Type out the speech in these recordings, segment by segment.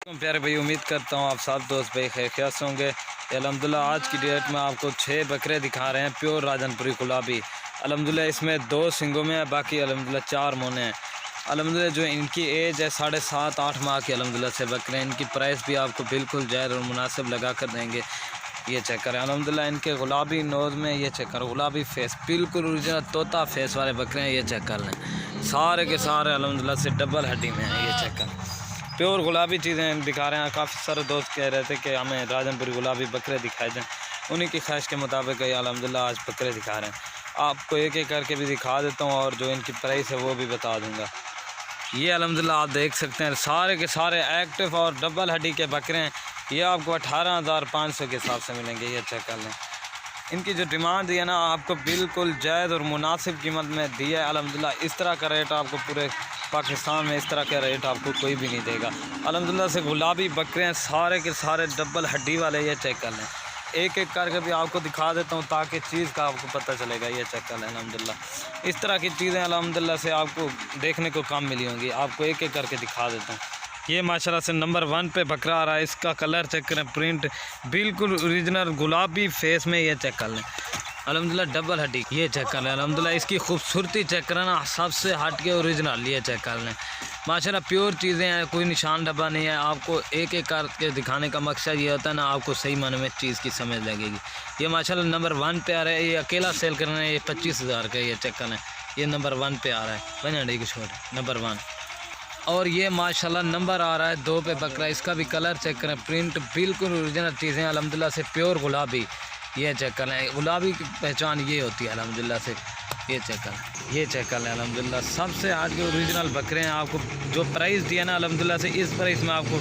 प्यारे भाई, उम्मीद करता हूँ आप सब दोस्त भाई खैरियत से होंगे। अल्हम्दुलिल्लाह आज की डेट में आपको 6 बकरे दिखा रहे हैं, प्योर राजनपुरी गुलाबी। अल्हम्दुलिल्लाह इसमें 2 सिंगों में है, बाकी अल्हम्दुलिल्लाह 4 मोने हैं। अल्हम्दुलिल्लाह जो इनकी एज है 7.5-8 माह की अल्हम्दुलिल्लाह से बकरे हैं। इनकी प्राइस भी आपको बिल्कुल जायज़ और मुनासिब लगा कर देंगे। ये चेक करें अल्हम्दुलिल्लाह इनके गुलाबी नोज़ में, ये चेक करें गुलाबी फेस, बिल्कुल ओरिजिनल तोता फेस वाले बकरे हैं। ये चेक कर लें, सारे के सारे अल्हम्दुलिल्लाह से डबल हड्डी में हैं। ये चेक करें प्योर गुलाबी चीज़ें दिखा रहे हैं। काफ़ी सारे दोस्त कह रहे थे कि हमें राजनपुरी गुलाबी बकरे दिखाए जाएँ, उन्हीं की ख्वाहिश के मुताबिक ये अल्हम्दुलिल्लाह आज बकरे दिखा रहे हैं। आपको एक एक करके भी दिखा देता हूँ और जो इनकी प्राइस है वो भी बता दूँगा। ये अल्हम्दुलिल्लाह आप देख सकते हैं सारे के सारे एक्टिव और डबल हड्डी के बकरे हैं। ये आपको 18,500 के हिसाब से मिलेंगे। ये चेक कर लें, इनकी जो डिमांड है ना आपको बिल्कुल जायज़ और मुनासिब कीमत में दी है। अल्हम्दुलिल्लाह इस तरह का रेट आपको पूरे पाकिस्तान में इस तरह का रेट आपको कोई भी नहीं देगा। अल्हम्दुलिल्लाह से गुलाबी बकरे हैं, सारे के सारे डबल हड्डी वाले। ये चेक कर लें, एक एक करके भी आपको दिखा देता हूँ ताकि चीज़ का आपको पता चलेगा। ये चेक कर लें अल्हम्दुलिल्लाह इस तरह की चीज़ें अल्हम्दुलिल्लाह से आपको देखने को कम मिली होंगी। आपको एक एक करके दिखा देता हूँ। ये माशाल्लाह से नंबर 1 पे बकरा आ रहा है। इसका कलर चेक करें, प्रिंट बिल्कुल ओरिजिनल गुलाबी फेस में। ये चेक कर लें अल्हम्दुलिल्लाह डबल हड्डी। ये चेक कर लें अल्हम्दुलिल्लाह इसकी खूबसूरती चेक करें ना, सबसे हट के ओरिजिनल। ये चेक कर लें माशाल्लाह प्योर चीज़ें हैं, कोई निशान डब्बा नहीं है। आपको एक एक करके दिखाने का मकसद ये होता है ना, आपको सही माने में चीज़ की समझ लगेगी। ये माशाल्लाह नंबर 1 पे आ रहा है। ये अकेला सेल कर रहे हैं, ये 25,000 का। ये चेक कर लें, ये नंबर 1 पे आ रहा है, बना डी की छोड़ नंबर 1। और ये माशाल्लाह नंबर आ रहा है 2 पे बकरा। इसका भी कलर चेक करें, प्रिंट बिल्कुल ओरिजिनल चीज़ें अल्हम्दुलिल्लाह से प्योर गुलाबी। ये चेक करें, गुलाबी की पहचान ये होती है अल्हम्दुलिल्लाह से। ये चेक करें, ये चेक कर लें अल्हम्दुलिल्लाह सबसे आज के ओरिजिनल बकरे हैं। आपको जो प्राइस दिया ना अल्हम्दुलिल्लाह से, इस प्राइस में आपको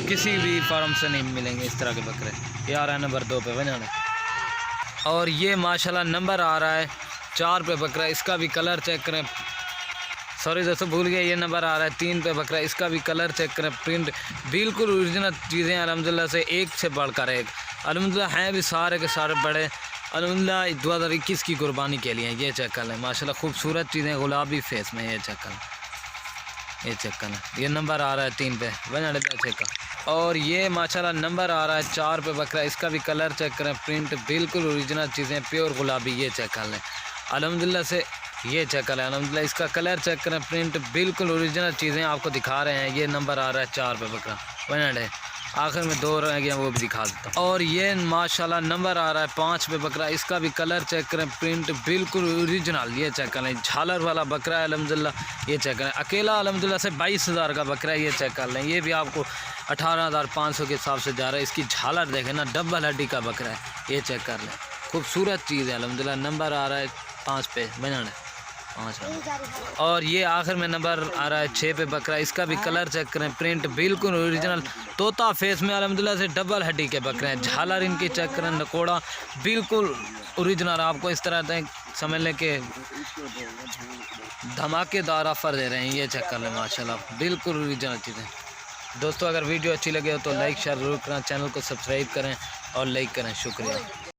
किसी भी फार्म से नहीं मिलेंगे इस तरह के बकरे। ये आ रहा है नंबर 2 पे बना। और ये माशाल्लाह नंबर आ रहा है 4 पे बकरा। इसका भी कलर चेक करें, सॉरी दोस्तों भूल गया, ये नंबर आ रहा है 3 पे बकरा। इसका भी कलर चेक करें, प्रिंट बिल्कुल ओरिजिनल चीज़ें अल्हम्दुलिल्लाह से, एक से बढ़कर एक अल्हम्दुलिल्लाह हैं भी सारे के सारे बड़े अल्हम्दुलिल्लाह 2021 की कुर्बानी के लिए। ये चेक कर लें माशाल्लाह खूबसूरत चीज़ें गुलाबी फेस में। ये चेक कर लें, ये चेक कर लें, ये नंबर आ रहा है 3 पे बना चेक का। और ये माशाल्लाह नंबर आ रहा है 4 पे बकरा। इसका भी कलर चेक करें, प्रिंट बिल्कुल ओरिजिनल चीज़ें प्योर गुलाबी। ये चेक कर लें अल्हम्दुलिल्लाह से, ये चेक करें अल्हम्दुलिल्लाह इसका कलर चेक करें, प्रिंट बिल्कुल ओरिजिनल चीज़ें आपको दिखा रहे हैं। ये नंबर आ रहा है 4 पे बकरा बना है। आखिर में 2 रह गया, वो भी दिखा देता हूँ। और ये माशाल्लाह नंबर आ रहा है 5 पे बकरा। इसका भी कलर चेक करें, प्रिंट बिल्कुल ओरिजिनल। ये चेक करें झालर वाला बकरा है अल्हम्दुलिल्लाह। ये चेक करें अकेला अल्हम्दुलिल्लाह से 22,000 का बकरा है। ये चेक कर लें, ये भी आपको 18,500 के हिसाब से जा रहा है। इसकी झालर देखें ना, डबल हड्डी का बकरा है। ये चेक कर लें, खूबसूरत चीज़ है अल्हम्दुलिल्लाह। नंबर आ रहा है 5 पे बना 5। और ये आखिर में नंबर आ रहा है 6 पे बकरा। इसका भी कलर चेक करें, प्रिंट बिल्कुल ओरिजिनल तोता फेस में अल्हम्दुलिल्लाह से डबल हड्डी के बकरे हैं। झालर इनकी चेक करें, नकोड़ा बिल्कुल ओरिजिनल। आपको इस तरह समझ लें कि धमाकेदार ऑफर दे रहे हैं। ये चेक कर लें माशाल्लाह बिल्कुल ओरिजिनल चीज़ें। दोस्तों अगर वीडियो अच्छी लगे हो तो लाइक शेयर ज़रूर करें, चैनल को सब्सक्राइब करें और लाइक करें। शुक्रिया।